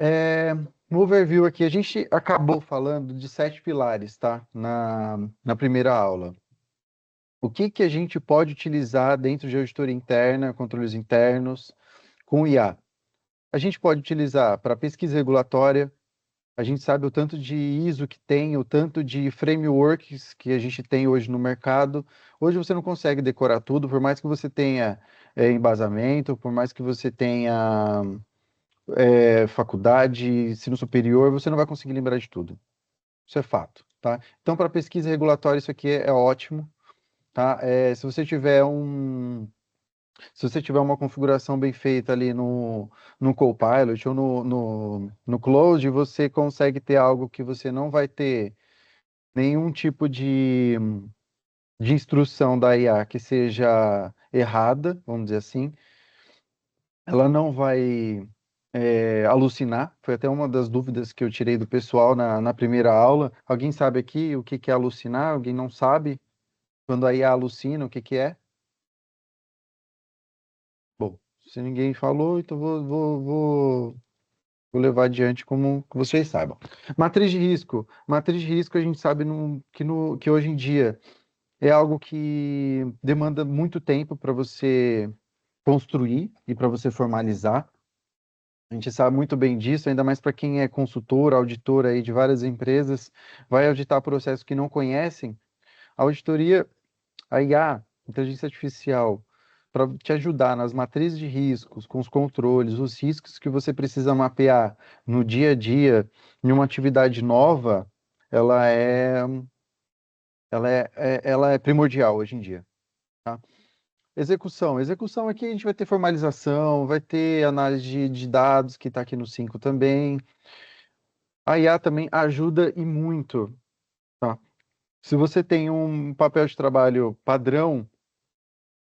É, no overview aqui, a gente acabou falando de 7 pilares, tá? Na primeira aula. O que que a gente pode utilizar dentro de auditoria interna, controles internos, com o IA? A gente pode utilizar para pesquisa regulatória. A gente sabe o tanto de ISO que tem, o tanto de frameworks que a gente tem hoje no mercado. Hoje você não consegue decorar tudo, por mais que você tenha embasamento, por mais que você tenha faculdade, ensino superior, você não vai conseguir lembrar de tudo. Isso é fato, tá? Então, para pesquisa regulatória, isso aqui é ótimo, tá? Se você tiver uma configuração bem feita ali no Copilot ou no Cloud, você consegue ter algo que você não vai ter nenhum tipo de instrução da IA que seja errada, vamos dizer assim. Ela não vai alucinar. Foi até uma das dúvidas que eu tirei do pessoal na primeira aula. Alguém sabe aqui o que que é alucinar? Alguém não sabe? Quando a IA alucina, o que que é? Bom, se ninguém falou, então vou levar adiante como que vocês saibam. Matriz de risco. Matriz de risco a gente sabe que hoje em dia é algo que demanda muito tempo para você construir e para você formalizar. A gente sabe muito bem disso, ainda mais para quem é consultor, auditor aí de várias empresas, vai auditar processos que não conhecem. A auditoria, a IA, inteligência artificial, para te ajudar nas matrizes de riscos, com os controles, os riscos que você precisa mapear no dia a dia, em uma atividade nova, ela é, ela é primordial hoje em dia, tá? Execução. Execução aqui a gente vai ter formalização, vai ter análise de dados, que está aqui no 5 também. A IA também ajuda e muito, tá? Se você tem um papel de trabalho padrão,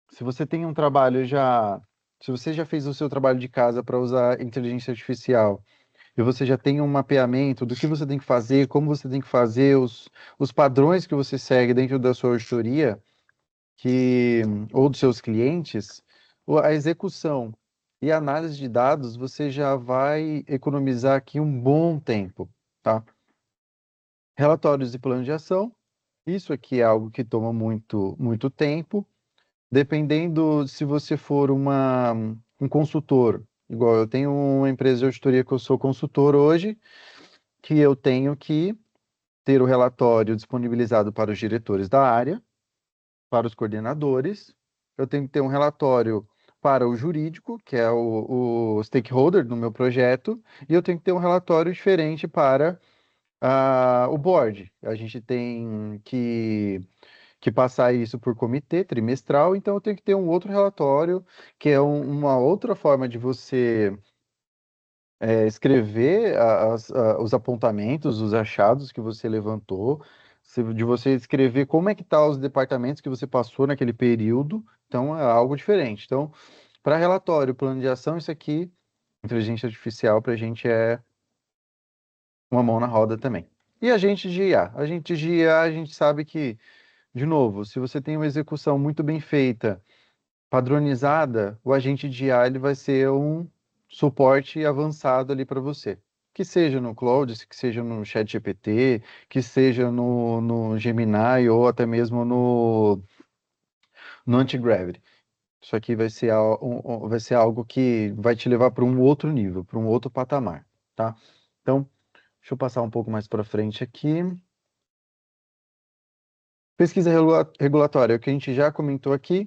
se você tem um trabalho já, se você já fez o seu trabalho de casa para usar inteligência artificial e você já tem um mapeamento do que você tem que fazer, como você tem que fazer, os padrões que você segue dentro da sua auditoria, que, ou dos seus clientes, a execução e a análise de dados, você já vai economizar aqui um bom tempo, tá? Relatórios e plano de ação. Isso aqui é algo que toma muito tempo. Dependendo se você for um consultor, igual eu tenho uma empresa de auditoria que eu sou consultor hoje, que eu tenho que ter o relatório disponibilizado para os diretores da área, para os coordenadores, eu tenho que ter um relatório para o jurídico, que é o stakeholder do meu projeto, e eu tenho que ter um relatório diferente para o board. A gente tem que passar isso por comitê trimestral, então eu tenho que ter um outro relatório, que é uma outra forma de você escrever os apontamentos, os achados que você levantou, de você escrever como é que tá os departamentos que você passou naquele período, então é algo diferente. Então, para relatório, plano de ação, isso aqui, inteligência artificial, para a gente é uma mão na roda também. E agente de IA? Agente de IA, a gente sabe que, de novo, se você tem uma execução muito bem feita, padronizada, o agente de IA ele vai ser um suporte avançado ali para você. Que seja no Claude, que seja no ChatGPT, que seja no Gemini ou até mesmo no Antigravity. Isso aqui vai ser, vai ser algo que vai te levar para um outro nível, para um outro patamar, tá? Então, deixa eu passar um pouco mais para frente aqui. Pesquisa regulatória, o que a gente já comentou aqui,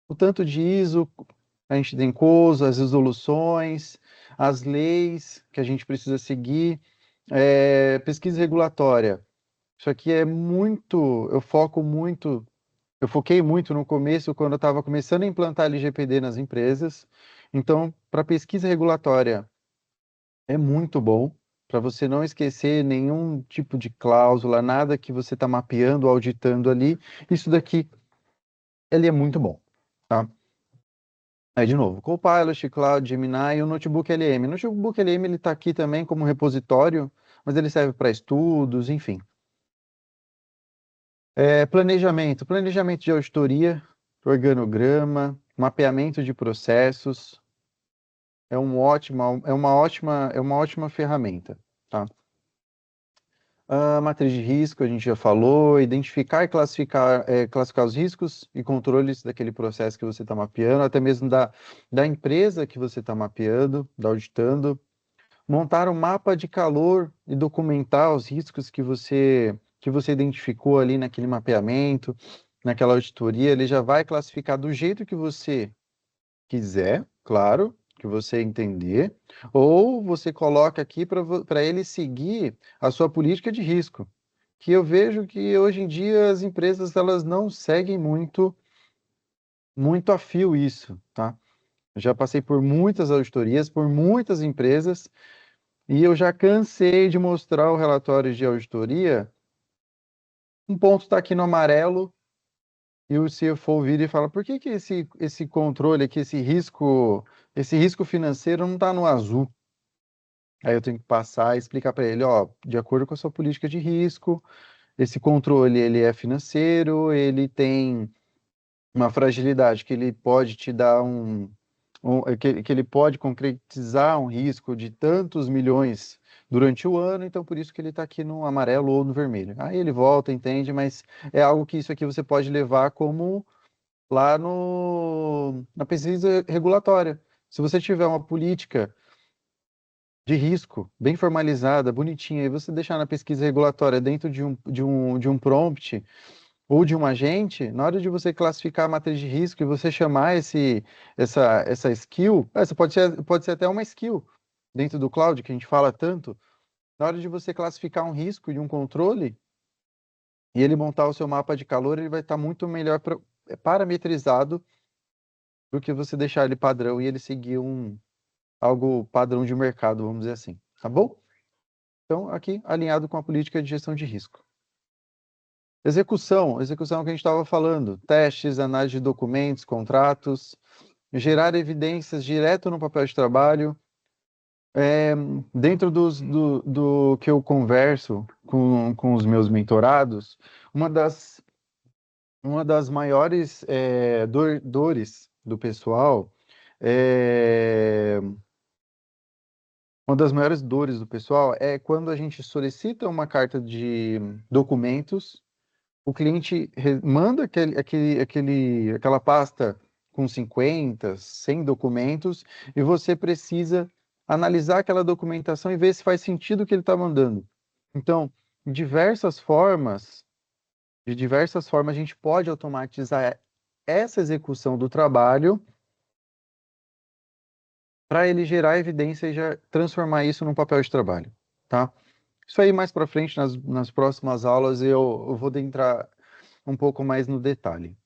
o tanto de ISO, a gente tem COSO, as resoluções, as leis que a gente precisa seguir, pesquisa regulatória. Isso aqui é muito, eu foquei muito no começo, quando eu estava começando a implantar LGPD nas empresas. Então, para pesquisa regulatória, é muito bom, para você não esquecer nenhum tipo de cláusula, nada que você está mapeando, auditando ali. Isso daqui, ele é muito bom, tá? Aí, de novo, Copilot, Cloud, Gemini e o Notebook LM. O Notebook LM ele está aqui também como repositório, mas ele serve para estudos, enfim. Planejamento de auditoria, organograma, mapeamento de processos, é uma ótima ferramenta, tá? A matriz de risco, a gente já falou, identificar e classificar os riscos e controles daquele processo que você está mapeando, até mesmo da empresa que você está mapeando, da auditando. Montar um mapa de calor e documentar os riscos que você identificou ali naquele mapeamento, naquela auditoria. Ele já vai classificar do jeito que você quiser, claro, que você entender, ou você coloca aqui para ele seguir a sua política de risco, que eu vejo que hoje em dia as empresas elas não seguem muito a fio isso, tá? Eu já passei por muitas auditorias, por muitas empresas, e eu já cansei de mostrar o relatório de auditoria. Um ponto está aqui no amarelo, e o CFO vira e fala, por que que esse controle aqui, esse risco financeiro não está no azul? Aí eu tenho que passar e explicar para ele, ó, de acordo com a sua política de risco, esse controle ele é financeiro, ele tem uma fragilidade que ele pode te dar que ele pode concretizar um risco de tantos milhões durante o ano, então por isso que ele está aqui no amarelo ou no vermelho. Aí ele volta, entende, mas é algo que isso aqui você pode levar como lá na pesquisa regulatória. Se você tiver uma política de risco bem formalizada, bonitinha, e você deixar na pesquisa regulatória dentro de um prompt ou de um agente, na hora de você classificar a matriz de risco e você chamar essa skill, essa pode ser até uma skill dentro do cloud, que a gente fala tanto, na hora de você classificar um risco e um controle, e ele montar o seu mapa de calor, ele vai estar muito melhor parametrizado do que você deixar ele padrão e ele seguir algo padrão de mercado, vamos dizer assim, tá bom? Então, aqui, alinhado com a política de gestão de risco. Execução que a gente estava falando, testes, análise de documentos, contratos, gerar evidências direto no papel de trabalho. Dentro do que eu converso com os meus mentorados, uma das maiores dores do pessoal é, uma das maiores dores do pessoal é quando a gente solicita uma carta de documentos, o cliente manda aquela pasta com 50, 100 documentos e você precisa analisar aquela documentação e ver se faz sentido o que ele está mandando. Então, de diversas formas, a gente pode automatizar essa execução do trabalho para ele gerar evidência e já transformar isso num papel de trabalho, tá? Isso aí mais para frente, nas próximas aulas, eu vou entrar um pouco mais no detalhe.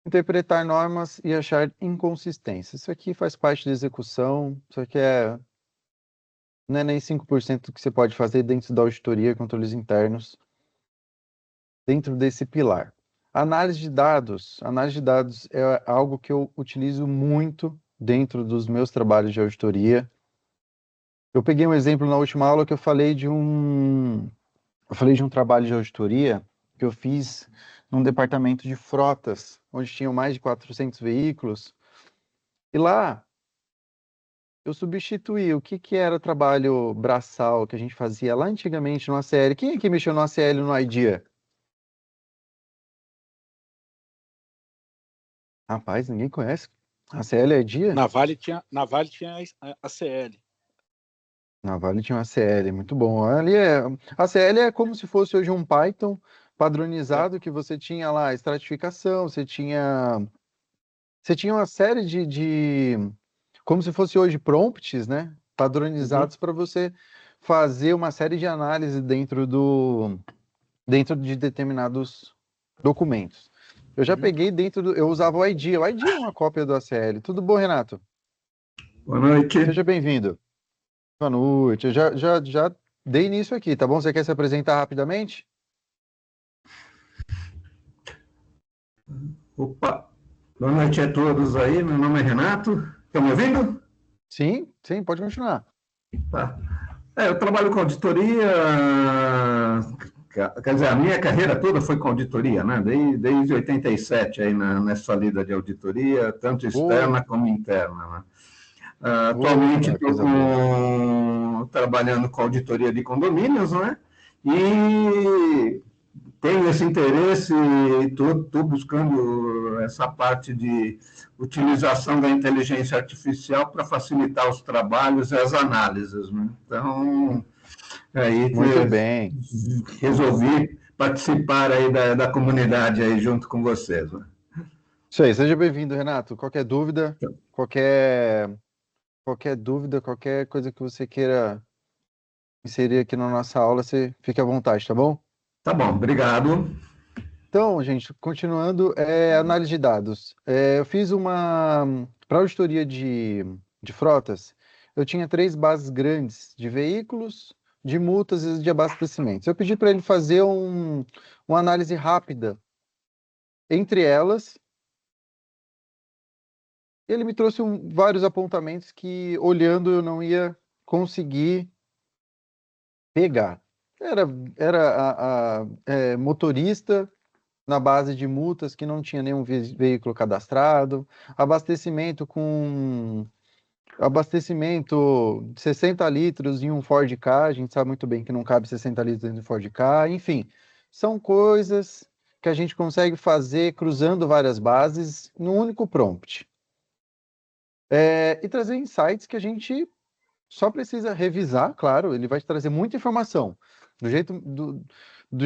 Interpretar normas e achar inconsistências. Isso aqui faz parte da execução, isso aqui não é nem 5% do que você pode fazer dentro da auditoria, controles internos, dentro desse pilar. Análise de dados. Análise de dados é algo que eu utilizo muito dentro dos meus trabalhos de auditoria. Eu peguei um exemplo na última aula que eu falei de um trabalho de auditoria que eu fiz num departamento de frotas, onde tinham mais de 400 veículos. E lá eu substituí o que era trabalho braçal que a gente fazia lá antigamente no ACL. Quem é que mexeu no ACL no IDEA? Rapaz, ninguém conhece. ACL é IDEA? Na Vale tinha a CL. Na Vale tinha um ACL, muito bom. ACL é como se fosse hoje um Python padronizado que você tinha lá estratificação, você tinha uma série como se fosse hoje prompts, né? Padronizados para você fazer uma série de análises dentro de determinados documentos. Eu já peguei eu usava o ID. O ID é uma cópia do ACL. Tudo bom, Renato? Boa noite. Seja bem-vindo. Boa noite. Eu já dei início aqui, tá bom? Você quer se apresentar rapidamente? Opa! Boa noite a todos aí. Meu nome é Renato. Estão me ouvindo? Sim, pode continuar. Tá. Eu trabalho com auditoria, quer dizer, a minha carreira toda foi com auditoria, né? Desde 87 aí nessa lida de auditoria, tanto externa como interna, né? Atualmente Opa, estou coisa boa. trabalhando com auditoria de condomínios, né? E tenho esse interesse e estou buscando essa parte de utilização da inteligência artificial para facilitar os trabalhos e as análises, né? Então, aí Muito bem. resolvi participar aí da comunidade aí junto com vocês, né? Isso aí, seja bem-vindo, Renato. Qualquer, qualquer dúvida, qualquer coisa que você queira inserir aqui na nossa aula, você fique à vontade, tá bom? Tá bom, obrigado. Então, gente, continuando, análise de dados. Eu fiz para auditoria de frotas, eu tinha três bases grandes de veículos, de multas e de abastecimentos. Eu pedi para ele fazer uma análise rápida entre elas. Ele me trouxe vários apontamentos que, olhando, eu não ia conseguir pegar. Era, era motorista na base de multas que não tinha nenhum veículo cadastrado, abastecimento com abastecimento de 60 litros em um Ford Ka, a gente sabe muito bem que não cabe 60 litros dentro do Ford Ka, enfim, são coisas que a gente consegue fazer cruzando várias bases num único prompt. E trazer insights que a gente só precisa revisar, claro, ele vai te trazer muita informação. Do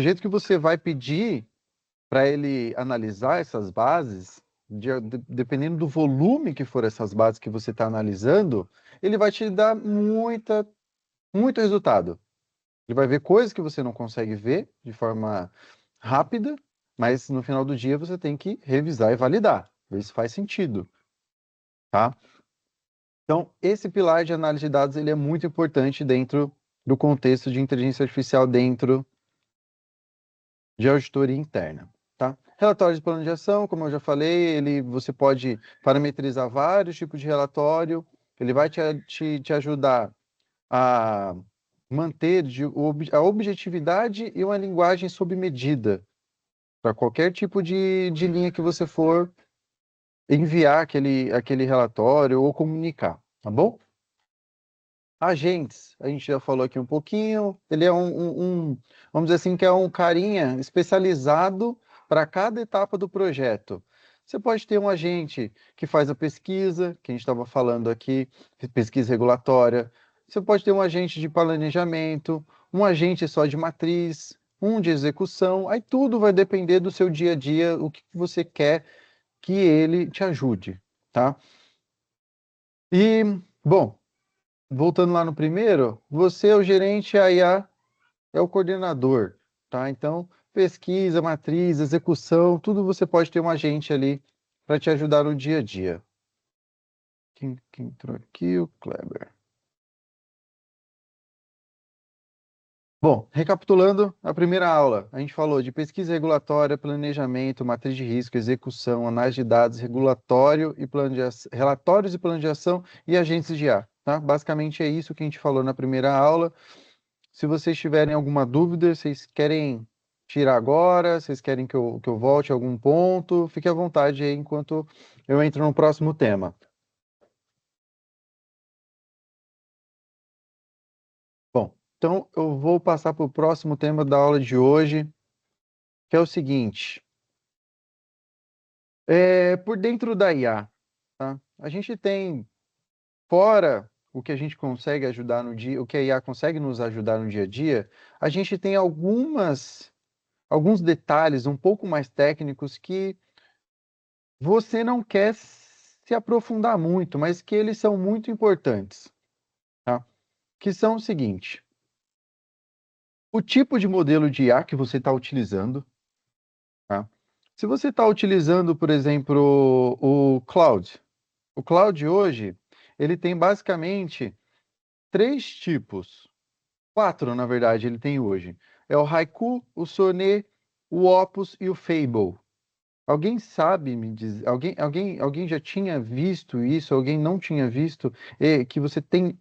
jeito que você vai pedir para ele analisar essas bases, dependendo do volume que for essas bases que você está analisando, ele vai te dar muito resultado. Ele vai ver coisas que você não consegue ver de forma rápida, mas no final do dia você tem que revisar e validar, ver se faz sentido, tá? Então, esse pilar de análise de dados ele é muito importante dentro do contexto de inteligência artificial dentro de auditoria interna, tá? Relatório de plano de ação, como eu já falei, você pode parametrizar vários tipos de relatório, ele vai te ajudar a manter a objetividade e uma linguagem sob medida para qualquer tipo de linha que você for enviar aquele relatório ou comunicar, tá bom? Agentes, a gente já falou aqui um pouquinho, ele é vamos dizer assim, que é um carinha especializado para cada etapa do projeto. Você pode ter um agente que faz a pesquisa, que a gente estava falando aqui, pesquisa regulatória. Você pode ter um agente de planejamento, um agente só de matriz, um de execução. Aí tudo vai depender do seu dia a dia, o que você quer que ele te ajude, tá? E, bom, voltando lá no primeiro, você é o gerente, a IA é o coordenador, tá? Então, pesquisa, matriz, execução, tudo você pode ter um agente ali para te ajudar no dia a dia. Quem entrou aqui? O Kleber. Bom, recapitulando a primeira aula, a gente falou de pesquisa regulatória, planejamento, matriz de risco, execução, análise de dados, regulatório e relatórios e plano de ação e agentes de IA, tá? Basicamente é isso que a gente falou na primeira aula. Se vocês tiverem alguma dúvida, vocês querem tirar agora, vocês querem que eu volte a algum ponto, fique à vontade aí enquanto eu entro no próximo tema. Bom, então eu vou passar para o próximo tema da aula de hoje, que é o seguinte. Por dentro da IA, tá? A gente tem, fora o que a gente consegue ajudar no dia, o que a IA consegue nos ajudar no dia a dia, a gente tem alguns detalhes um pouco mais técnicos que você não quer se aprofundar muito, mas que eles são muito importantes, tá? Que são o seguinte: o tipo de modelo de IA que você está utilizando, tá? Se você está utilizando, por exemplo, o Cloud hoje, ele tem basicamente três tipos, quatro, na verdade, ele tem hoje. É o Haiku, o Sonnet, o Opus e o Fable. Alguém sabe me dizer, alguém já tinha visto isso, alguém não tinha visto, que você tem,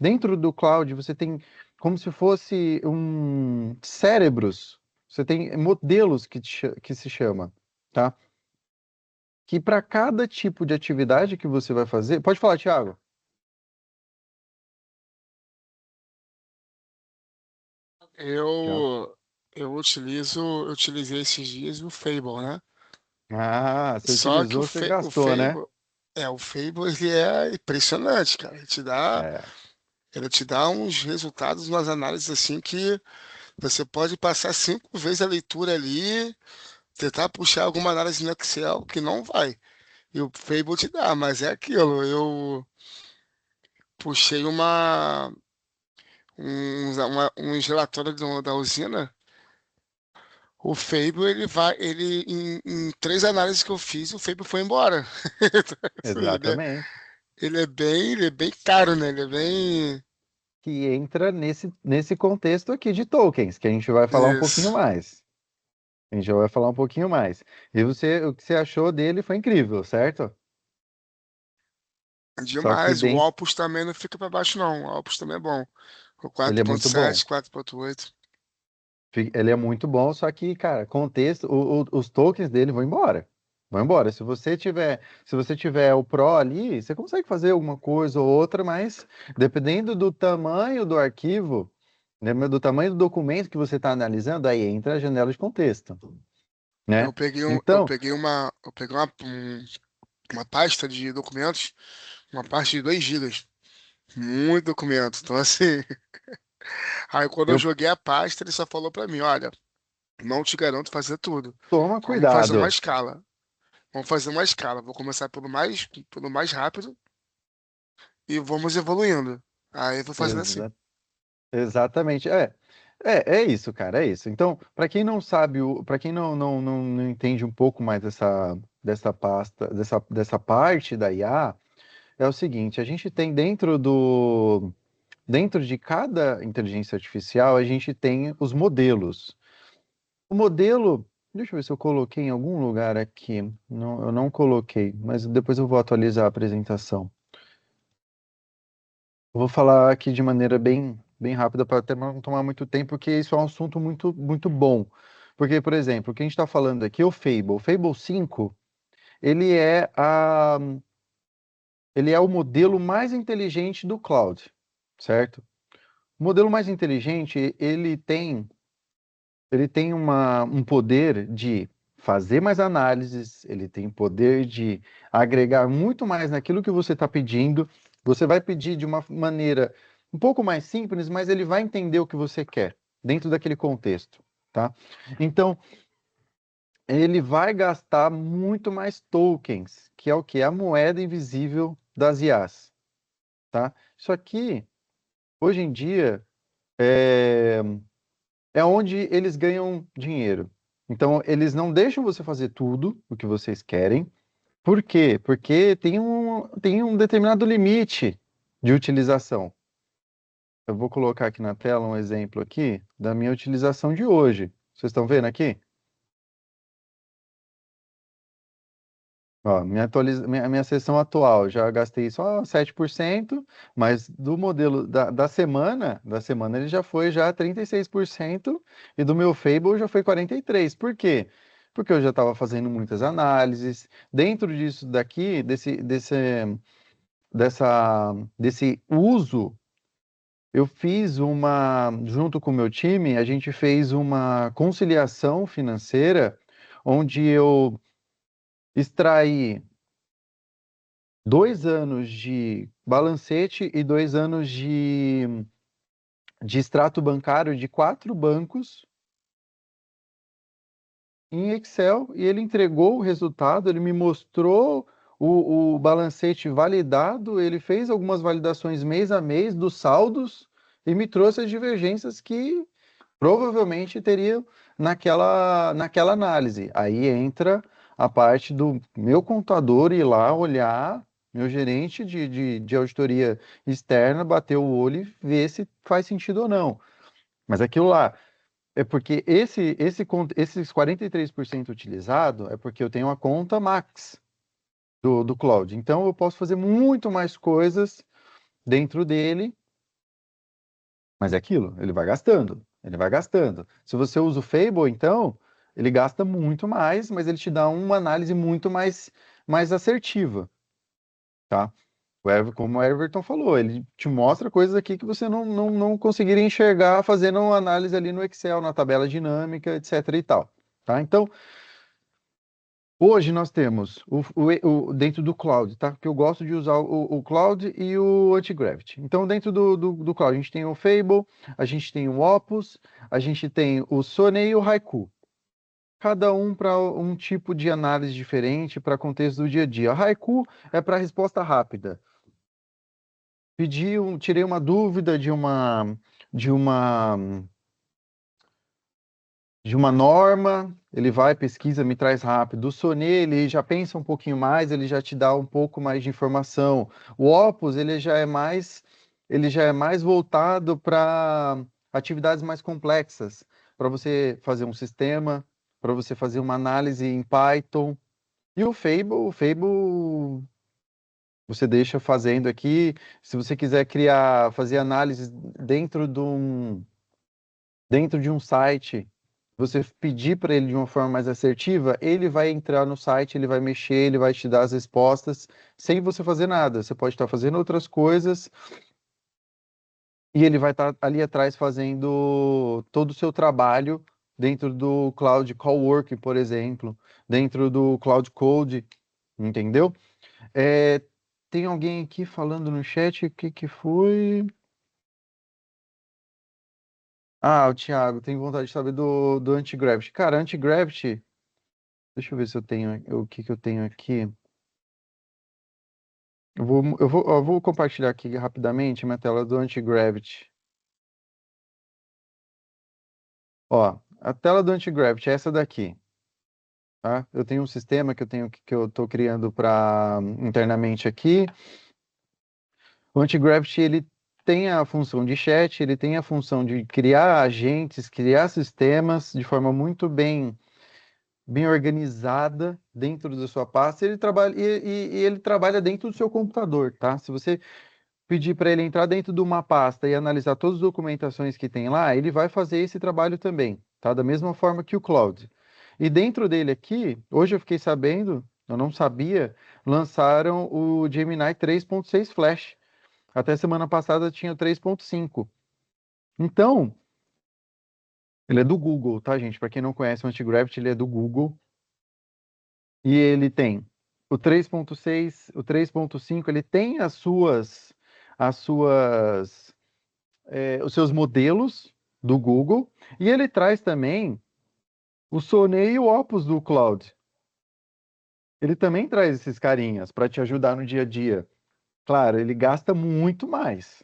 dentro do cloud, você tem como se fosse cérebros, você tem modelos que se chama, tá? Que para cada tipo de atividade que você vai fazer, pode falar, Thiago. Já. eu utilizei esses dias o Fable, né? Ah, você Só que utilizou, você O gastou, né? Fable, o Fable ele é impressionante, cara. É, Ele te dá uns resultados, umas análises assim que você pode passar 5 vezes a leitura ali, tentar puxar alguma análise no Excel que não vai. E o Fable te dá, mas é aquilo. Eu puxei uns relatórios da usina. O Fable, em 3 análises que eu fiz, o Fable foi embora. Então, assim, exatamente. ele é bem caro, né? Ele é bem. Que entra nesse contexto aqui de tokens, que a gente vai falar um pouquinho Isso. mais. A gente já vai falar um pouquinho mais. E você, o que você achou dele foi incrível, certo? Só que Demais. O dentro, Opus também não fica para baixo, não. O Opus também é bom. O ele é muito bom. 4.7, 4.8. Ele é muito bom, só que, cara, contexto, os tokens dele vão embora. Vão embora. Se você tiver o Pro ali, você consegue fazer alguma coisa ou outra, mas dependendo do tamanho do arquivo, né, do tamanho do documento que você está analisando, aí entra a janela de contexto, né? Eu Então, peguei uma pasta de documentos, uma pasta de 2 gigas. Muito documento. Então, assim, aí quando eu eu joguei a pasta, ele só falou para mim, olha, não te garanto fazer tudo. toma Vamos fazer uma cuidado. escala. Vamos fazer uma escala. Vou começar pelo mais rápido e vamos evoluindo. Aí eu vou fazendo assim. Exa- exatamente. É isso, cara, é isso. Então, para quem não sabe, para quem não entende um pouco mais dessa pasta, dessa parte da IA, é o seguinte, a gente tem dentro de cada inteligência artificial, a gente tem os modelos. O modelo, deixa eu ver se eu coloquei em algum lugar aqui. Não, eu não coloquei, mas depois eu vou atualizar a apresentação. Eu vou falar aqui de maneira bem rápida para até não tomar muito tempo, porque isso é um assunto muito, muito bom. Porque, por exemplo, o que a gente está falando aqui é o Fable. O Fable 5, ele é a, ele é o modelo mais inteligente do cloud, certo? O modelo mais inteligente, ele tem um poder de fazer mais análises, ele tem poder de agregar muito mais naquilo que você está pedindo. Você vai pedir de uma maneira um pouco mais simples, mas ele vai entender o que você quer dentro daquele contexto, tá? Então, ele vai gastar muito mais tokens, que é o que? A moeda invisível das IAs, tá? Isso aqui, hoje em dia, é onde eles ganham dinheiro. Então, eles não deixam você fazer tudo o que vocês querem. Por quê? Porque tem um determinado limite de utilização. Eu vou colocar aqui na tela um exemplo aqui da minha utilização de hoje. Vocês estão vendo aqui? Ó, minha sessão atual, já gastei só 7%, mas do modelo da semana ele já foi já 36% e do meu Fable já foi 43%. Por quê? Porque eu já estava fazendo muitas análises. Dentro disso daqui, desse uso, eu fiz junto com o meu time, a gente fez uma conciliação financeira onde eu extraí 2 anos de balancete e 2 anos de extrato bancário de 4 bancos em Excel e ele entregou o resultado, ele me mostrou o balancete validado, ele fez algumas validações mês a mês dos saldos e me trouxe as divergências que provavelmente teriam naquela análise. Aí entra a parte do meu contador ir lá olhar, meu gerente de auditoria externa, bater o olho e ver se faz sentido ou não. Mas aquilo lá, é porque esses 43% utilizado é porque eu tenho uma conta Max do Cloud. Então eu posso fazer muito mais coisas dentro dele, mas é aquilo, ele vai gastando, ele vai gastando. Se você usa o Fable, então, ele gasta muito mais, mas ele te dá uma análise muito mais assertiva, tá? Como o Everton falou, ele te mostra coisas aqui que você não conseguiria enxergar fazendo uma análise ali no Excel, na tabela dinâmica, etc. e tal. Tá? Então, hoje nós temos dentro do Cloud, tá? Que eu gosto de usar o Cloud e o Antigravity. Então, dentro do Cloud, a gente tem o Fable, a gente tem o Opus, a gente tem o Sonei e o Haiku. Cada um para um tipo de análise diferente, para contexto do dia a dia. A Haiku é para resposta rápida. Tirei uma dúvida de uma de uma norma, ele vai, pesquisa, me traz rápido. O Sonê, ele já pensa um pouquinho mais, ele já te dá um pouco mais de informação. O Opus, ele já é mais voltado para atividades mais complexas, para você fazer um sistema, para você fazer uma análise em Python. E o Fable você deixa fazendo aqui. Se você quiser fazer análise dentro de um site, você pedir para ele de uma forma mais assertiva, ele vai entrar no site, ele vai mexer, ele vai te dar as respostas sem você fazer nada. Você pode estar fazendo outras coisas e ele vai estar ali atrás fazendo todo o seu trabalho dentro do Cloud Coworking, por exemplo, dentro do Cloud Code, entendeu? Tem alguém aqui falando no chat, o que foi? Ah, o Thiago, tem vontade de saber do Antigravity. Cara, Antigravity, deixa eu ver se eu tenho o que eu tenho aqui. Eu vou compartilhar aqui rapidamente minha tela do Antigravity. Ó, a tela do Antigravity é essa daqui, tá? Eu tenho um sistema que eu tô criando para internamente aqui. O Antigravity, ele tem a função de chat, ele tem a função de criar agentes, criar sistemas de forma muito bem organizada dentro da sua pasta, e ele trabalha dentro do seu computador, tá? Se você pedir para ele entrar dentro de uma pasta e analisar todas as documentações que tem lá, ele vai fazer esse trabalho também, tá? Da mesma forma que o Cloud. E dentro dele aqui, hoje eu fiquei sabendo, eu não sabia, lançaram o Gemini 3.6 Flash. Até semana passada tinha o 3.5. Então, ele é do Google, tá, gente? Para quem não conhece o Antigravity, ele é do Google. E ele tem o 3.6, o 3.5, ele tem os seus modelos do Google, e ele traz também o Sonei e o Opus do Cloud. Ele também traz esses carinhas para te ajudar no dia a dia. Claro, ele gasta muito mais,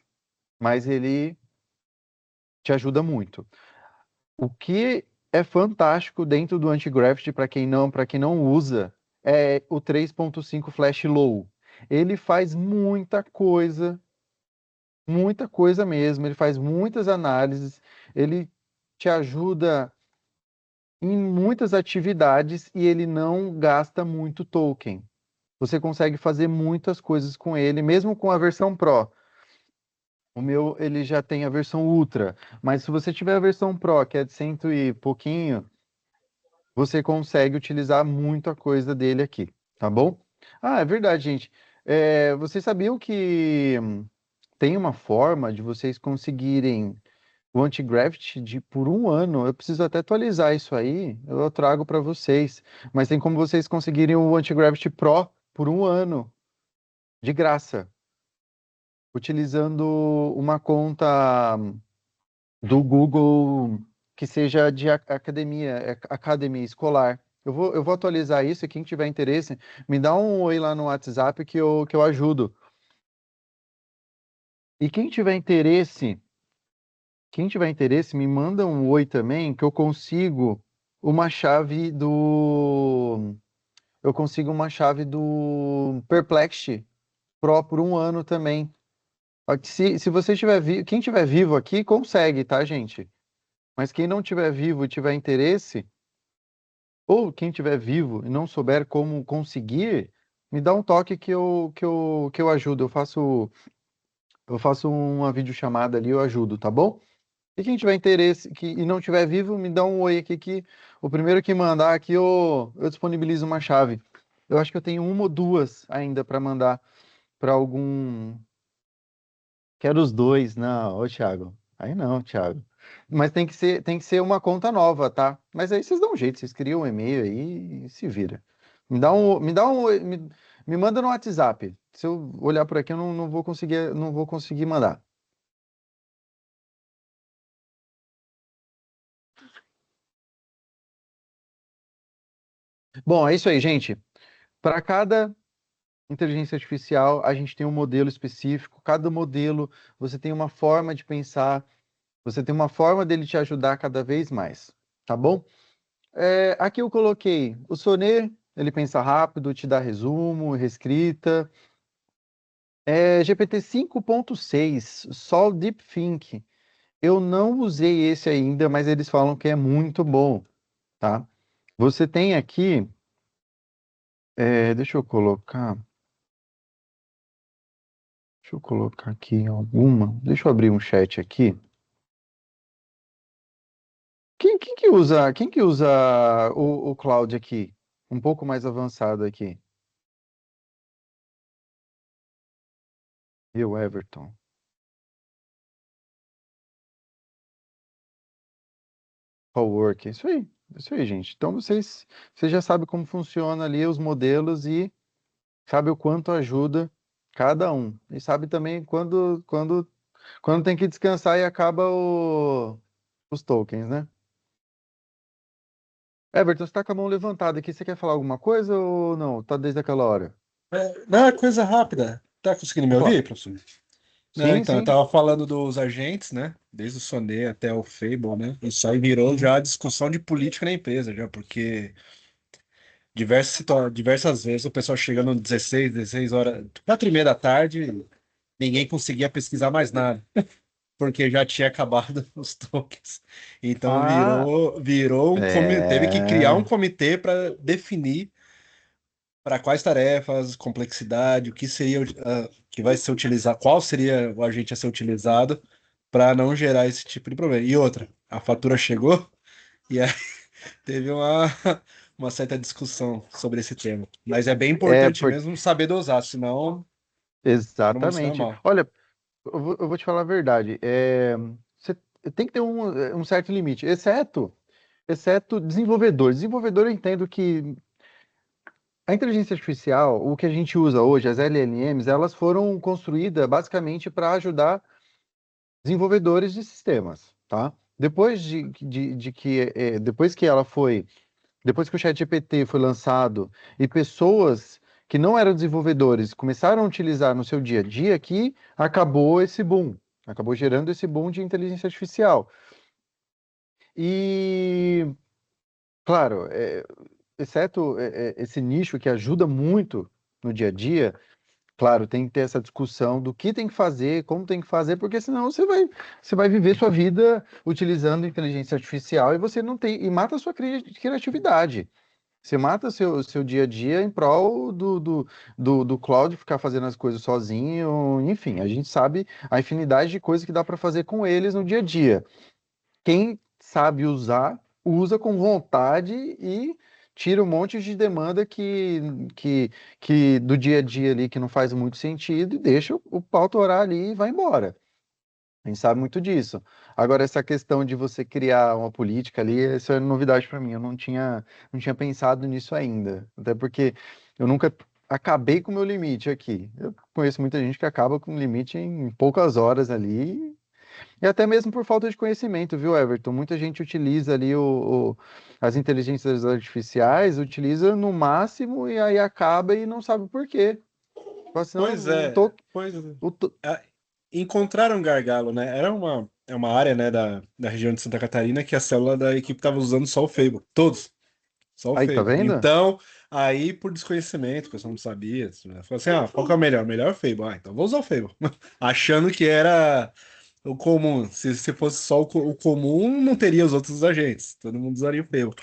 mas ele te ajuda muito. O que é fantástico dentro do Antigravity para quem não usa é o 3.5 Flash Low. Ele faz muita coisa mesmo, ele faz muitas análises, ele te ajuda em muitas atividades e ele não gasta muito token. Você consegue fazer muitas coisas com ele, mesmo com a versão Pro. O meu, ele já tem a versão Ultra, mas se você tiver a versão Pro, que é de cento e pouquinho, você consegue utilizar muita coisa dele aqui, tá bom? Ah, é verdade, gente. Vocês sabiam que tem uma forma de vocês conseguirem o Antigravity por um ano? Eu preciso até atualizar isso aí, eu trago para vocês. Mas tem como vocês conseguirem o Antigravity Pro por um ano, de graça, utilizando uma conta do Google que seja de academia escolar. Eu vou atualizar isso e quem tiver interesse, me dá um oi lá no WhatsApp que eu ajudo. E quem tiver interesse, me manda um oi também que eu consigo uma chave Perplexity Pro por um ano também. Se você estiver quem estiver vivo aqui, consegue, tá, gente? Mas quem não estiver vivo e tiver interesse, ou quem estiver vivo e não souber como conseguir, me dá um toque que eu ajudo. Eu faço uma videochamada ali, eu ajudo, tá bom? E quem tiver interesse e não estiver vivo, me dá um oi aqui que o primeiro que mandar aqui eu disponibilizo uma chave. Eu acho que eu tenho uma ou duas ainda para mandar para algum. Quero os dois. Não, ô Thiago. Aí não, Thiago. Mas tem que ser uma conta nova, tá? Mas aí vocês dão um jeito, vocês criam um e-mail aí e se vira. Me manda no WhatsApp. Se eu olhar por aqui, eu não vou conseguir mandar. Bom, é isso aí, gente. Para cada inteligência artificial, a gente tem um modelo específico. Cada modelo, você tem uma forma de pensar, você tem uma forma dele te ajudar cada vez mais, tá bom? Aqui eu coloquei o Sonnet, ele pensa rápido, te dá resumo, reescrita. GPT 5.6, Sol DeepThink. Eu não usei esse ainda, mas eles falam que é muito bom, tá? Você tem aqui, deixa eu colocar aqui em alguma, deixa eu abrir um chat aqui. Quem que usa o Cloud aqui? Um pouco mais avançado aqui. Eu, Everton. Cowork, isso aí, gente. Então vocês já sabem como funciona ali os modelos e sabe o quanto ajuda cada um. E sabe também quando tem que descansar e acaba os tokens, né? Everton, você tá com a mão levantada aqui. Você quer falar alguma coisa ou não? Tá desde aquela hora? Não, é coisa rápida. Tá conseguindo me Claro. ouvir, professor? Não, Sim, então, eu sim. tava falando dos agentes, né? Desde o Sonnet até o Fable, né? Isso aí virou Uhum. já discussão de política na empresa, já, porque diversas vezes o pessoal chegando 16 horas, 4:30 da tarde, ninguém conseguia pesquisar mais nada, porque já tinha acabado os tokens. Então Ah, virou teve que criar um é. comitê para definir para quais tarefas, complexidade, o que seria que vai ser utilizado, qual seria o agente a ser utilizado para não gerar esse tipo de problema. E outra, a fatura chegou e aí teve uma certa discussão sobre esse tema. Mas é bem É, importante mesmo saber dosar, senão todo mundo se dá exatamente. mal. Olha, eu vou te falar a verdade. Você tem que ter um certo limite, exceto desenvolvedor. Desenvolvedor, eu entendo que a inteligência artificial, o que a gente usa hoje, as LLMs, elas foram construídas basicamente para ajudar desenvolvedores de sistemas, tá? Depois que o ChatGPT foi lançado e pessoas que não eram desenvolvedores começaram a utilizar no seu dia a dia, que acabou esse boom, acabou gerando esse boom de inteligência artificial. E, claro, exceto esse nicho que ajuda muito no dia a dia, claro, tem que ter essa discussão do que tem que fazer, como tem que fazer, porque senão você vai viver sua vida utilizando inteligência artificial e você não tem, e mata a sua criatividade. Você mata seu dia a dia em prol do Claude ficar fazendo as coisas sozinho. Enfim, a gente sabe a infinidade de coisas que dá para fazer com eles no dia a dia. Quem sabe usar, usa com vontade e tira um monte de demanda que, que do dia a dia ali que não faz muito sentido e deixa o pau torar ali e vai embora. A gente sabe muito disso. Agora, essa questão de você criar uma política ali, isso é novidade para mim. Eu não tinha pensado nisso ainda. Até porque eu nunca acabei com o meu limite aqui. Eu conheço muita gente que acaba com o limite em poucas horas ali. E até mesmo por falta de conhecimento, viu, Everton? Muita gente utiliza ali as inteligências artificiais, utiliza no máximo e aí acaba e não sabe por quê. Fala assim, Pois não, é, pois é. o to- Encontraram um gargalo, né? É uma área, né, da região de Santa Catarina que a célula da equipe estava usando só o Fable. Todos. Só o Aí, tá Fable. vendo? Então, aí, por desconhecimento, o pessoal não sabia. Né? Falou assim: qual que é o melhor? O melhor é o Fable. Então vou usar o Fable. Achando que era o comum. Se fosse só o comum, não teria os outros agentes. Todo mundo usaria o Fable.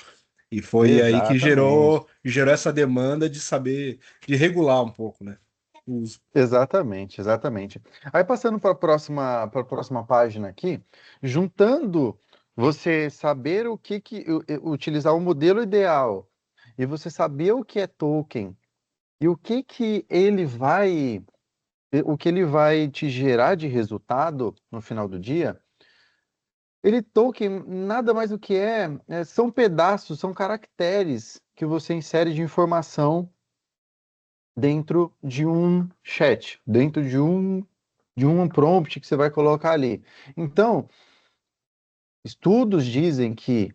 E foi aí que Exatamente. gerou essa demanda de saber, de regular um pouco, né? O uso. Exatamente, exatamente. Aí passando para a próxima página aqui, juntando você saber utilizar o modelo ideal e você saber o que é token e o que ele vai o que ele vai te gerar de resultado no final do dia, token nada mais do que são pedaços, são caracteres que você insere de informação dentro de um chat, dentro de um prompt que você vai colocar ali. Então, estudos dizem que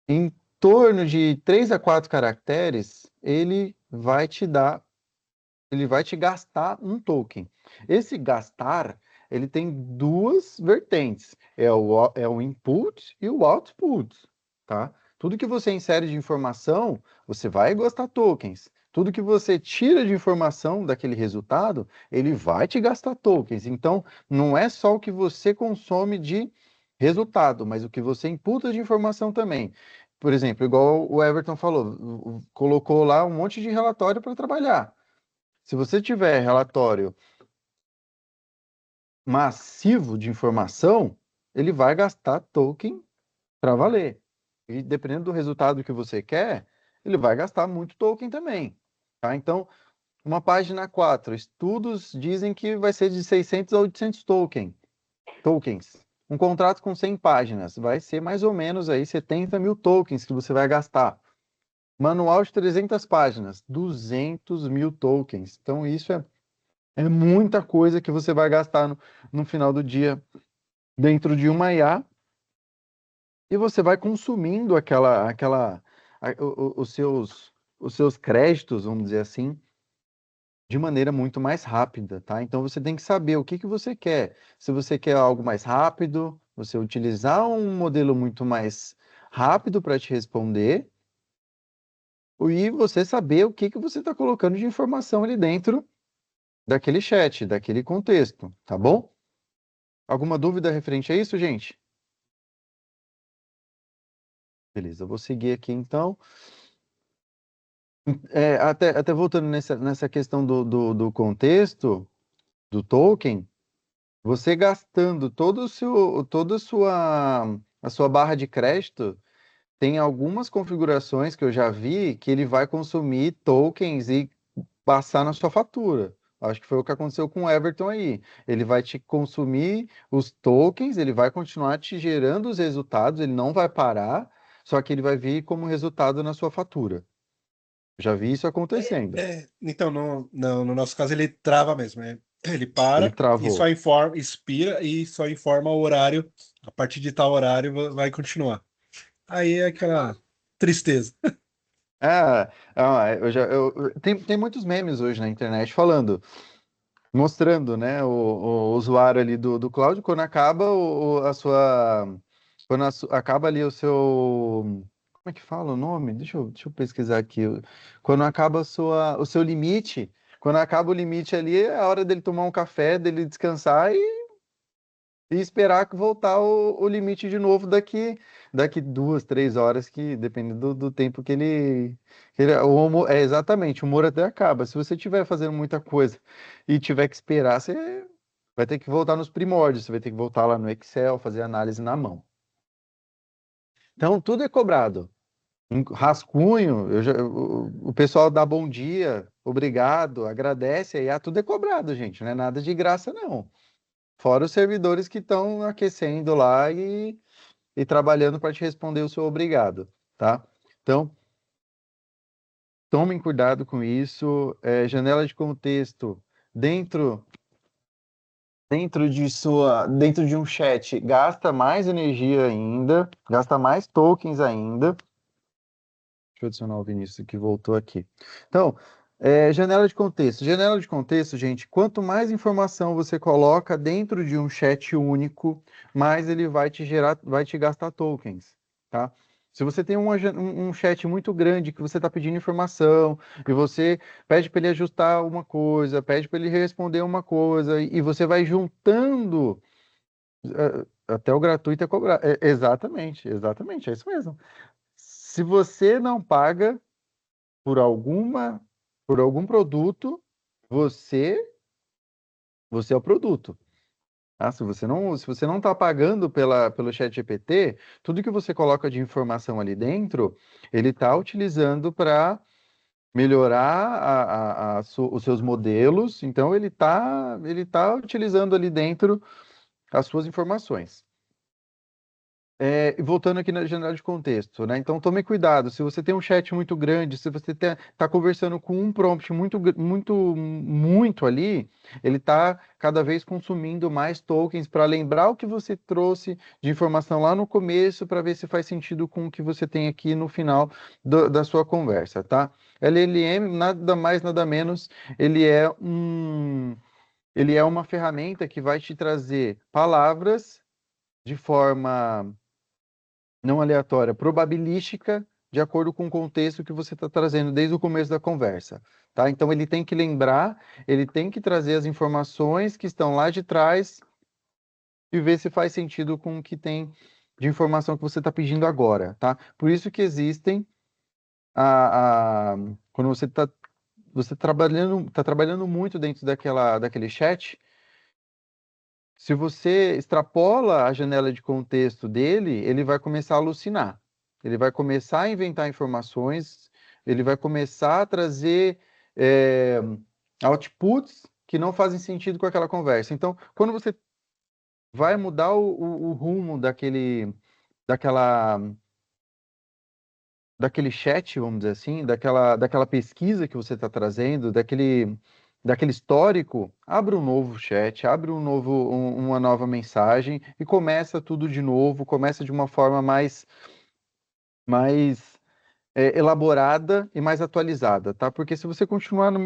em torno de 3 a 4 caracteres, ele vai te gastar um token. Esse gastar, ele tem duas vertentes, é o input e o output, tá? Tudo que você insere de informação, você vai gastar tokens. Tudo que você tira de informação daquele resultado, ele vai te gastar tokens. Então, não é só o que você consome de resultado, mas o que você imputa de informação também. Por exemplo, igual o Everton falou, colocou lá um monte de relatório para trabalhar. Se você tiver relatório massivo de informação, ele vai gastar token para valer. E dependendo do resultado que você quer, ele vai gastar muito token também. Tá? Então, uma página 4, estudos dizem que vai ser de 600 a 800 tokens. Um contrato com 100 páginas vai ser mais ou menos aí 70 mil tokens que você vai gastar. Manual de 300 páginas, 200 mil tokens. Então, isso é muita coisa que você vai gastar no final do dia dentro de uma IA e você vai consumindo os seus créditos, vamos dizer assim, de maneira muito mais rápida, tá? Então você tem que saber o que você quer. Se você quer algo mais rápido, você utilizar um modelo muito mais rápido para te responder, e você saber o que você está colocando de informação ali dentro daquele chat, daquele contexto, tá bom? Alguma dúvida referente a isso, gente? Beleza, eu vou seguir aqui então. Até voltando nessa questão do contexto, do token, você gastando toda a sua barra de crédito, tem algumas configurações que eu já vi que ele vai consumir tokens e passar na sua fatura. Acho que foi o que aconteceu com o Everton aí. Ele vai te consumir os tokens, ele vai continuar te gerando os resultados, ele não vai parar, só que ele vai vir como resultado na sua fatura. Já vi isso acontecendo. Então, no nosso caso, ele trava mesmo. Ele para Ele travou. e só expira e só informa o horário. A partir de tal horário vai continuar. Aí é aquela tristeza. Tem muitos memes hoje na internet mostrando, né, o usuário ali do cloud, quando acaba acaba ali o seu, como é que fala o nome? Deixa eu pesquisar aqui. Quando acaba o seu limite, quando acaba o limite ali, é a hora dele tomar um café, dele descansar e esperar que voltar o limite de novo daqui 2, 3 horas, que depende do tempo exatamente, o humor até acaba. Se você estiver fazendo muita coisa e tiver que esperar, você vai ter que voltar nos primórdios, você vai ter que voltar lá no Excel, fazer análise na mão. Então, tudo é cobrado. Um rascunho, o pessoal dá bom dia, obrigado, agradece, aí tudo é cobrado, gente, não é nada de graça, não. Fora os servidores que estão aquecendo lá e trabalhando para te responder o seu obrigado, tá? Então, tomem cuidado com isso. Janela de contexto dentro de um chat gasta mais energia ainda, gasta mais tokens ainda. Deixa eu adicionar o Vinícius que voltou aqui. Então, janela de contexto. Janela de contexto, gente, quanto mais informação você coloca dentro de um chat único, mais ele vai te gastar tokens, tá? Se você tem um chat muito grande que você está pedindo informação e você pede para ele ajustar uma coisa, pede para ele responder uma coisa e você vai juntando, até o gratuito é cobrado. Exatamente, é isso mesmo. Se você não paga por algum produto, você é o produto. Tá? Se você não está pagando pelo ChatGPT, tudo que você coloca de informação ali dentro, ele está utilizando para melhorar os seus modelos, então ele tá utilizando ali dentro as suas informações. E voltando aqui na janela de contexto, né? Então tome cuidado. Se você tem um chat muito grande, se você está conversando com um prompt muito ali, ele está cada vez consumindo mais tokens para lembrar o que você trouxe de informação lá no começo, para ver se faz sentido com o que você tem aqui no final da sua conversa, tá? LLM, nada mais, nada menos, ele ele é uma ferramenta que vai te trazer palavras de forma não aleatória, probabilística, de acordo com o contexto que você está trazendo desde o começo da conversa, tá? Então ele tem que lembrar, ele tem que trazer as informações que estão lá de trás e ver se faz sentido com o que tem de informação que você está pedindo agora, tá? Por isso que existem quando você tá trabalhando muito dentro daquele chat. Se você extrapola a janela de contexto dele, ele vai começar a alucinar. Ele vai começar a inventar informações, ele vai começar a trazer é, outputs que não fazem sentido com aquela conversa. Então, quando você vai mudar o rumo daquela, daquele chat, vamos dizer assim, daquela pesquisa que você está trazendo, daquele histórico, abre um novo chat, abre uma nova mensagem e começa tudo de novo, começa de uma forma mais elaborada e mais atualizada, tá? Porque se você continuar na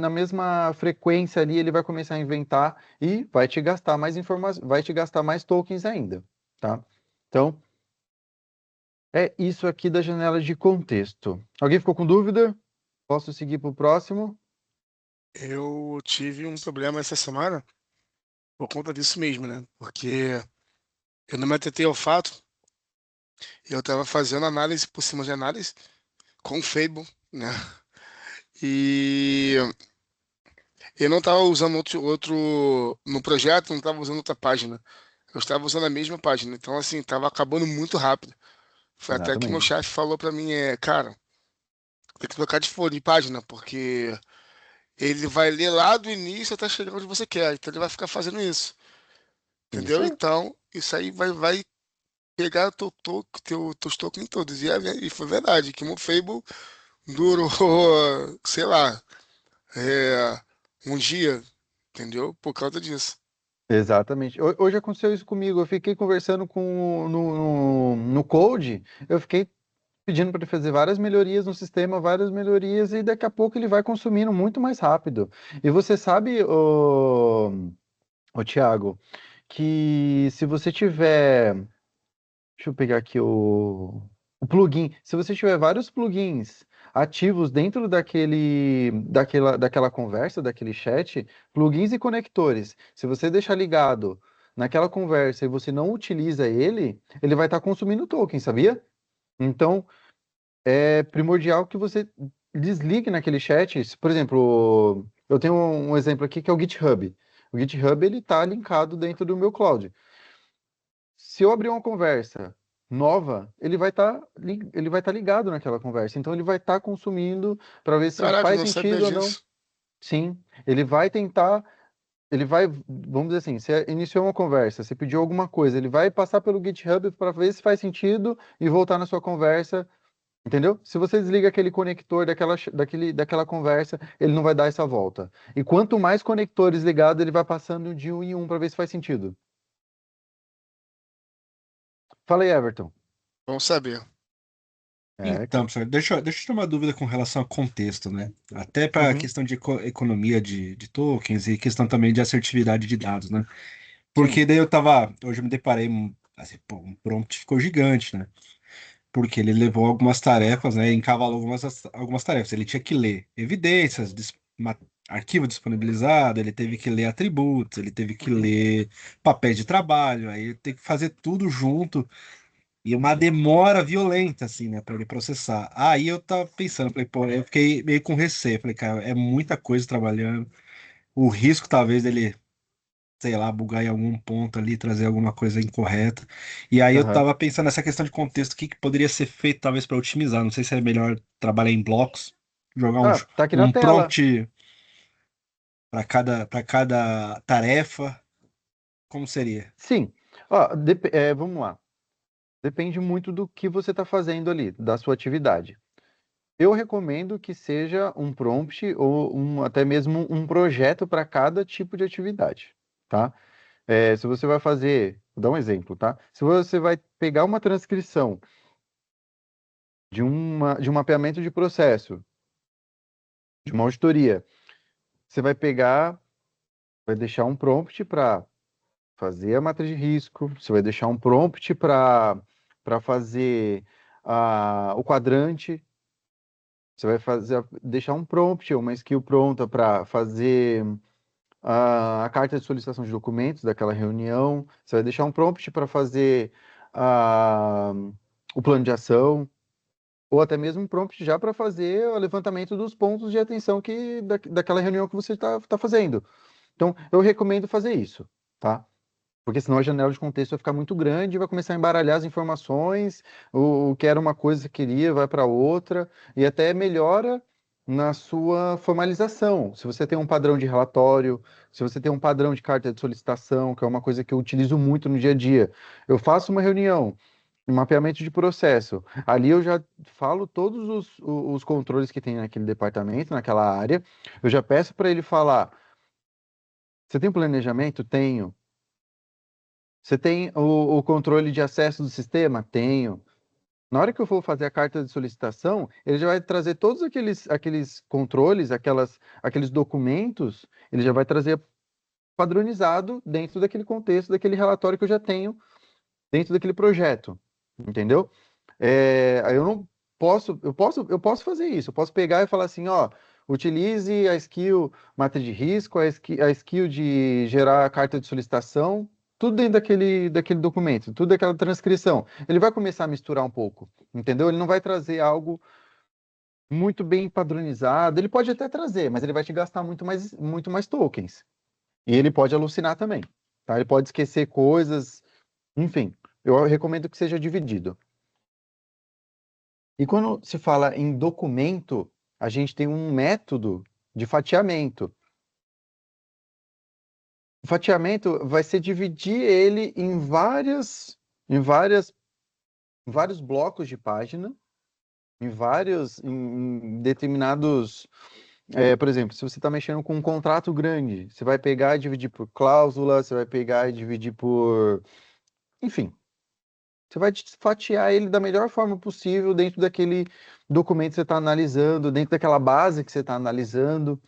mesma frequência ali, ele vai começar a inventar e vai te gastar mais informação, vai te gastar mais tokens ainda, tá? Então, é isso aqui da janela de contexto. Alguém ficou com dúvida? Posso seguir para o próximo? Eu tive um problema essa semana por conta disso mesmo, né? Porque eu não me atentei ao fato, eu estava fazendo análise por cima de análise com o Fable, né? E eu não estava usando no projeto, não estava usando outra página. Eu estava usando a mesma página. Então, assim, estava acabando muito rápido. Foi até que meu Exatamente. chefe falou para mim, cara, tem que trocar de página, porque ele vai ler lá do início até chegar onde você quer. Então ele vai ficar fazendo isso. Isso Entendeu? aí. Então, isso aí vai pegar teus tokens todos. E foi verdade, que o meu Fable durou, sei lá, é, um dia, entendeu? Por causa disso. Exatamente. Hoje aconteceu isso comigo. Eu fiquei conversando no Code, eu fiquei pedindo para ele fazer várias melhorias no sistema, várias melhorias, e daqui a pouco ele vai consumindo muito mais rápido. E você sabe, ô Thiago, que se você tiver. Deixa eu pegar aqui o plugin. Se você tiver vários plugins ativos dentro daquela conversa, daquele chat, plugins e conectores, se você deixar ligado naquela conversa e você não utiliza ele, ele vai estar consumindo token, sabia? Então, é primordial que você desligue naquele chat. Por exemplo, eu tenho um exemplo aqui que é o GitHub. O GitHub ele está linkado dentro do meu cloud. Se eu abrir uma conversa nova, ele vai estar ligado naquela conversa. Então ele vai estar consumindo para ver se Caraca, eu faz não sabia sentido ou não. disso. Sim, ele vai tentar, ele vai, vamos dizer assim, você iniciou uma conversa, você pediu alguma coisa, ele vai passar pelo GitHub para ver se faz sentido e voltar na sua conversa, entendeu? Se você desliga aquele conector daquela conversa, ele não vai dar essa volta. E quanto mais conectores ligados, ele vai passando de um em um para ver se faz sentido. Fala aí, Everton. Vamos saber. É, Então, cara. professor, deixa eu ter uma dúvida com relação ao contexto, né? Até para a Uhum. questão de economia de tokens e questão também de assertividade de dados, né? Sim. Porque hoje eu me deparei, assim, pô, um prompt ficou gigante, né? Porque ele levou algumas tarefas, né? Encavalou algumas tarefas. Ele tinha que ler evidências, arquivo disponibilizado, ele teve que ler atributos, ele teve que ler papéis de trabalho, aí ele tem que fazer tudo junto. E uma demora violenta, assim, né, para ele processar. Aí eu tava pensando, falei, pô, eu fiquei meio com receio. Falei, cara, é muita coisa trabalhando. O risco, talvez, dele sei lá, bugar em algum ponto ali, trazer alguma coisa incorreta. E aí eu Aham. tava pensando nessa questão de contexto, o que que poderia ser feito talvez para otimizar. Não sei se é melhor trabalhar em blocos, jogar Ah, tá aqui na um tela. prompt para cada tarefa. Como seria? Sim. Ó, vamos lá. Depende muito do que você está fazendo ali, da sua atividade. Eu recomendo que seja um prompt ou até mesmo um projeto para cada tipo de atividade, tá? Se você vai fazer, vou dar um exemplo, tá? Se você vai pegar uma transcrição de um mapeamento de processo, de uma auditoria, você vai pegar, vai deixar um prompt para fazer a matriz de risco, você vai deixar um prompt para fazer o quadrante. Você vai deixar um prompt, uma skill pronta para fazer a carta de solicitação de documentos daquela reunião. Você vai deixar um prompt para fazer ah, o plano de ação, ou até mesmo um prompt já para fazer o levantamento dos pontos de atenção daquela reunião que você está fazendo. Então, eu recomendo fazer isso, tá? Porque senão a janela de contexto vai ficar muito grande e vai começar a embaralhar as informações, o que era uma coisa que queria vai para outra, e até melhora na sua formalização. Se você tem um padrão de relatório, se você tem um padrão de carta de solicitação, que é uma coisa que eu utilizo muito no dia a dia. Eu faço uma reunião, um mapeamento de processo. Ali eu já falo todos os controles que tem naquele departamento, naquela área. Eu já peço para ele falar: você tem um planejamento? Tenho. Você tem o controle de acesso do sistema? Tenho. Na hora que eu for fazer a carta de solicitação, ele já vai trazer todos aqueles controles, aqueles documentos, ele já vai trazer padronizado dentro daquele contexto, daquele relatório que eu já tenho dentro daquele projeto. Entendeu? Aí eu posso fazer isso. Eu posso pegar e falar assim, ó, utilize a skill matriz de risco, a skill de gerar a carta de solicitação, tudo dentro daquele documento, tudo daquela transcrição. Ele vai começar a misturar um pouco, entendeu? Ele não vai trazer algo muito bem padronizado. Ele pode até trazer, mas ele vai te gastar muito mais tokens. E ele pode alucinar também, tá? Ele pode esquecer coisas, enfim. Eu recomendo que seja dividido. E quando se fala em documento, a gente tem um método de fatiamento. O fatiamento vai ser dividir ele em vários blocos de página, em determinados, por exemplo, se você está mexendo com um contrato grande, você vai pegar e dividir por cláusula, você vai pegar e dividir por, enfim, você vai fatiar ele da melhor forma possível dentro daquele documento que você está analisando, dentro daquela base que você está analisando.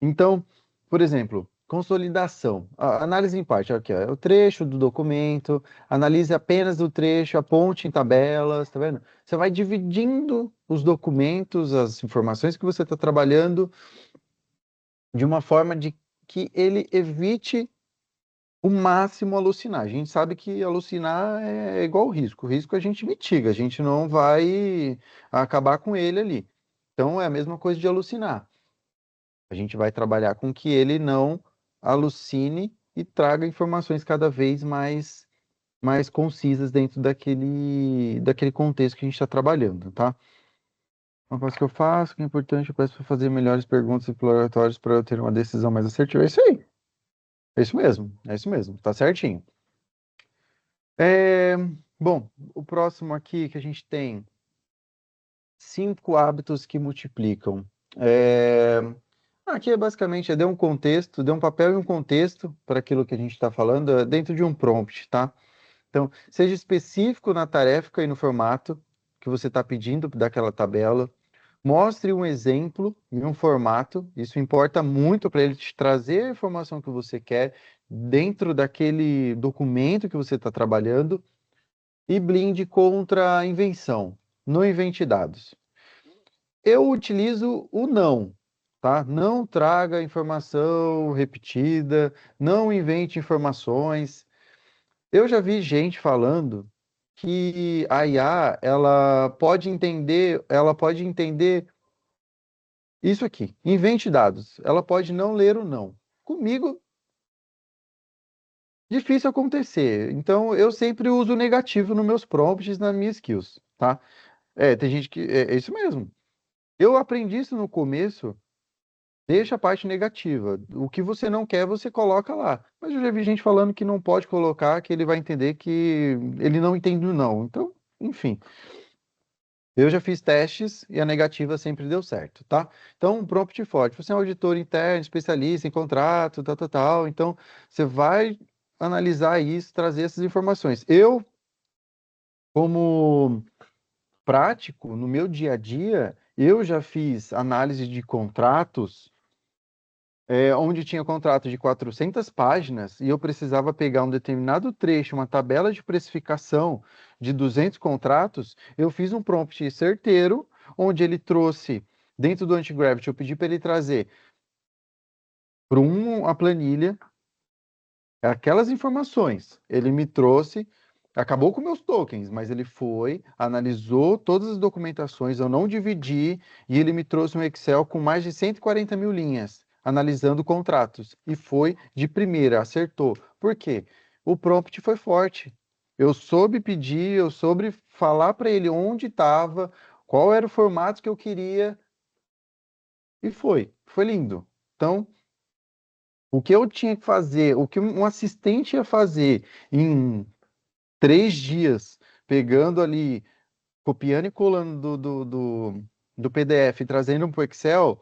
Então, por exemplo, consolidação. Análise em parte, aqui, ó, é o trecho do documento, analise apenas o trecho, aponte em tabelas, tá vendo? Você vai dividindo os documentos, as informações que você está trabalhando, de uma forma de que ele evite o máximo alucinar. A gente sabe que alucinar é igual o risco. O risco a gente mitiga, a gente não vai acabar com ele ali. Então é a mesma coisa de alucinar. A gente vai trabalhar com que ele não alucine e traga informações cada vez mais concisas dentro daquele contexto que a gente está trabalhando, tá? Uma coisa que eu faço, que é importante, eu peço para fazer melhores perguntas exploratórias para eu ter uma decisão mais assertiva. É isso aí. É isso mesmo, tá certinho. É, Bom, o próximo aqui que a gente tem 5 hábitos que multiplicam. É, Aqui é basicamente deu um contexto, deu um papel e um contexto para aquilo que a gente está falando dentro de um prompt, tá? Então, seja específico na tarefa e no formato que você está pedindo daquela tabela. Mostre um exemplo em um formato. Isso importa muito para ele te trazer a informação que você quer dentro daquele documento que você está trabalhando. E blinde contra a invenção. Não invente dados. Eu utilizo o não, tá? Não traga informação repetida, não invente informações. Eu já vi gente falando que a IA, ela pode entender isso aqui, invente dados. Ela pode não ler o não. Comigo, difícil acontecer. Então, eu sempre uso negativo nos meus prompts, nas minhas skills, tá? Tem gente que... É isso mesmo. Eu aprendi isso no começo, deixa a parte negativa. O que você não quer, você coloca lá. Mas eu já vi gente falando que não pode colocar, que ele vai entender que ele não entende o não. Então, enfim. Eu já fiz testes e a negativa sempre deu certo, tá? Então, um prompt forte. Você é um auditor interno, especialista em contrato, tal, tal, tal. Então, você vai analisar isso, trazer essas informações. Eu, como prático, no meu dia a dia, eu já fiz análise de contratos, onde tinha contrato de 400 páginas e eu precisava pegar um determinado trecho, uma tabela de precificação de 200 contratos. Eu fiz um prompt certeiro, onde ele trouxe, dentro do Antigravity, eu pedi para ele trazer para uma planilha aquelas informações. Ele me trouxe, acabou com meus tokens, mas ele foi, analisou todas as documentações, eu não dividi, e ele me trouxe um Excel com mais de 140 mil linhas, analisando contratos. E foi de primeira, acertou. Por quê? O prompt foi forte. Eu soube pedir, eu soube falar para ele onde estava, qual era o formato que eu queria, e foi lindo. Então, o que eu tinha que fazer, o que um assistente ia fazer em 3 dias, pegando ali, copiando e colando do PDF e trazendo para o Excel,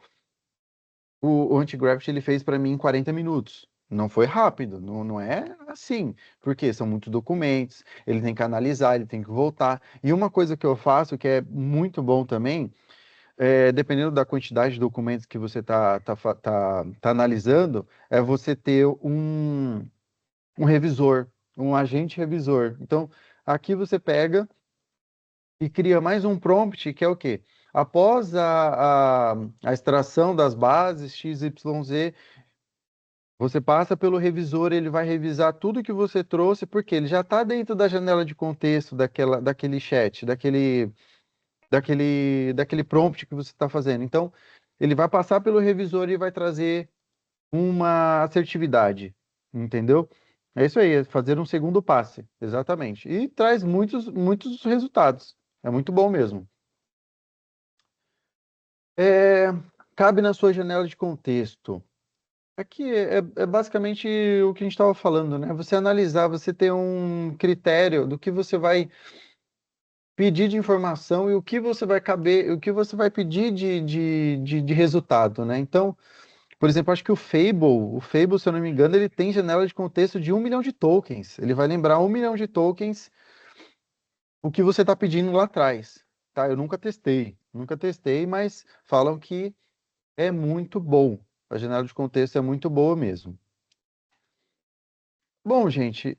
o Antigravity ele fez para mim em 40 minutos. Não foi rápido, não é assim, porque são muitos documentos, ele tem que analisar, ele tem que voltar. E uma coisa que eu faço, que é muito bom também, dependendo da quantidade de documentos que você tá analisando, é você ter um revisor, um agente revisor. Então, aqui você pega e cria mais um prompt, que é o quê? Após a extração das bases XYZ, você passa pelo revisor, ele vai revisar tudo que você trouxe, porque ele já está dentro da janela de contexto daquele chat, daquele prompt que você está fazendo. Então, ele vai passar pelo revisor e vai trazer uma assertividade, entendeu? É isso aí, é fazer um segundo passe, exatamente. E traz muitos, muitos resultados. É muito bom mesmo. É, cabe na sua janela de contexto. Aqui é basicamente o que a gente estava falando, né? Você analisar, você ter um critério do que você vai pedir de informação e o que você vai caber, o que você vai pedir de resultado, né? Então, por exemplo, acho que o Fable, se eu não me engano, ele tem janela de contexto de 1 milhão de tokens. Ele vai lembrar 1 milhão de tokens o que você está pedindo lá atrás, tá? Eu nunca testei, mas falam que é muito bom. A janela de contexto é muito boa mesmo. Bom, gente,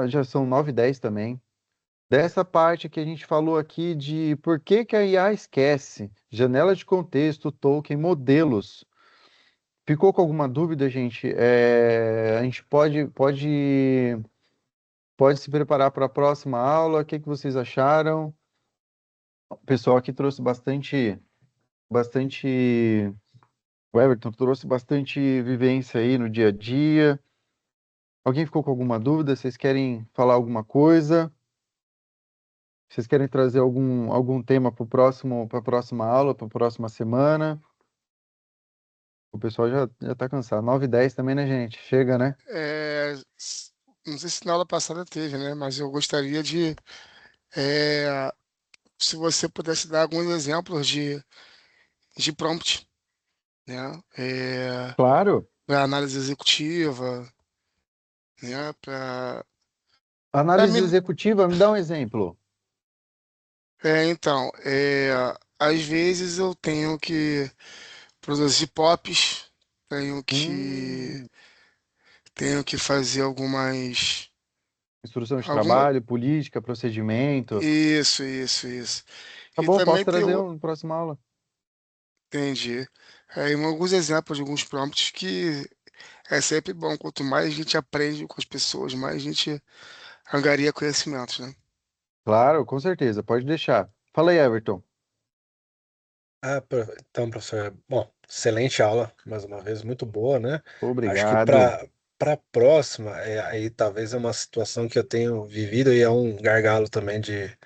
já são 9h10 também. Dessa parte que a gente falou aqui de por que que a IA esquece, janela de contexto, token, modelos. Ficou com alguma dúvida, gente? A gente pode se preparar para a próxima aula. O que que vocês acharam? O pessoal aqui trouxe bastante. O Everton trouxe bastante vivência aí no dia a dia. Alguém ficou com alguma dúvida? Vocês querem falar alguma coisa? Vocês querem trazer algum tema para a próxima aula, para a próxima semana? O pessoal já tá cansado. 9h10 também, né, gente? Chega, né? Não sei se na aula passada teve, né? Mas eu gostaria de, é, se você pudesse dar alguns exemplos de prompt, né? Claro. Para análise executiva, né? Para Análise mim, executiva, me dá um exemplo. então, às vezes eu tenho que produzir POPs, tenho que Hum, tenho que fazer instrução de alguma, trabalho, política, procedimento. isso. Tá E bom, posso também trazer tenho, um na próxima aula. entendi. Alguns exemplos de alguns prompts que é sempre bom. Quanto mais a gente aprende com as pessoas, mais a gente angaria conhecimentos, né? Claro, com certeza, pode deixar. Fala aí, Everton. Então, professor, bom, excelente aula, mais uma vez, muito boa, né? Acho que Obrigado. para a próxima, aí talvez é uma situação que eu tenho vivido e é um gargalo também de.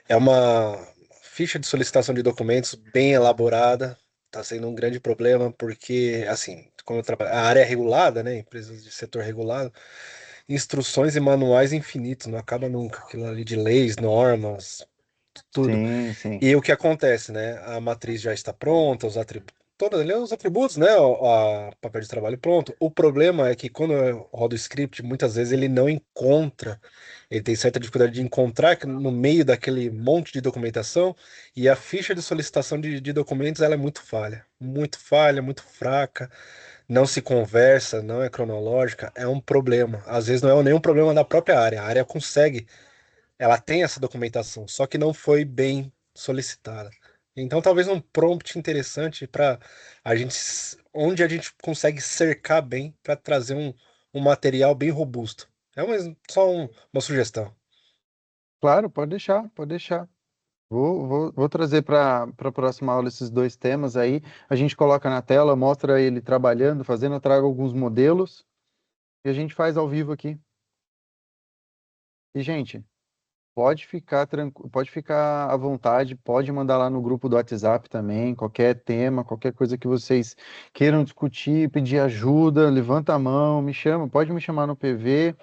É uma ficha de solicitação de documentos bem elaborada, está sendo um grande problema, porque, assim, como eu trabalho, a área é regulada, né? Empresas de setor regulado, instruções e manuais infinitos, não acaba nunca. Aquilo ali de leis, normas, tudo. Sim, sim. E o que acontece, né? A matriz já está pronta, todos ali os atributos, né? O papel de trabalho pronto. O problema é que quando eu rodo o script, muitas vezes ele não encontra, ele tem certa dificuldade de encontrar no meio daquele monte de documentação, e a ficha de solicitação de documentos ela é muito falha, muito fraca, não se conversa, não é cronológica, é um problema. Às vezes não é nenhum problema da própria área, a área consegue, ela tem essa documentação, só que não foi bem solicitada. Então, talvez um prompt interessante para a gente, onde a gente consegue cercar bem para trazer um material bem robusto. É uma sugestão. Claro, pode deixar, pode deixar. Vou trazer para a próxima aula esses dois temas aí. A gente coloca na tela, mostra ele trabalhando, fazendo, eu trago alguns modelos e a gente faz ao vivo aqui. E, gente, pode ficar tranquilo, pode ficar à vontade, pode mandar lá no grupo do WhatsApp também, qualquer tema, qualquer coisa que vocês queiram discutir, pedir ajuda, levanta a mão, me chama, pode me chamar no PV,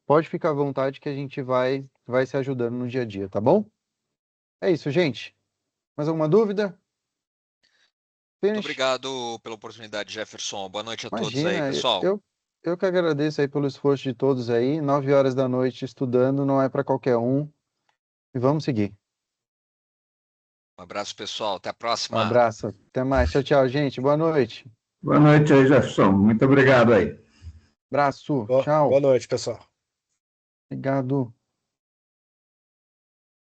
pode ficar à vontade que a gente vai se ajudando no dia a dia, tá bom? É isso, gente. Mais alguma dúvida? Muito Finish? obrigado pela oportunidade, Jefferson. Boa noite a todos aí, Imagina, pessoal. eu que agradeço aí pelo esforço de todos aí. 9 horas da noite estudando não é para qualquer um. E vamos seguir. Um abraço, pessoal. Até a Um próxima. abraço. Até mais. Tchau, tchau, gente. Boa noite. Boa noite aí, Jefferson. Muito obrigado aí. Abraço. Boa Tchau. noite, pessoal. Obrigado.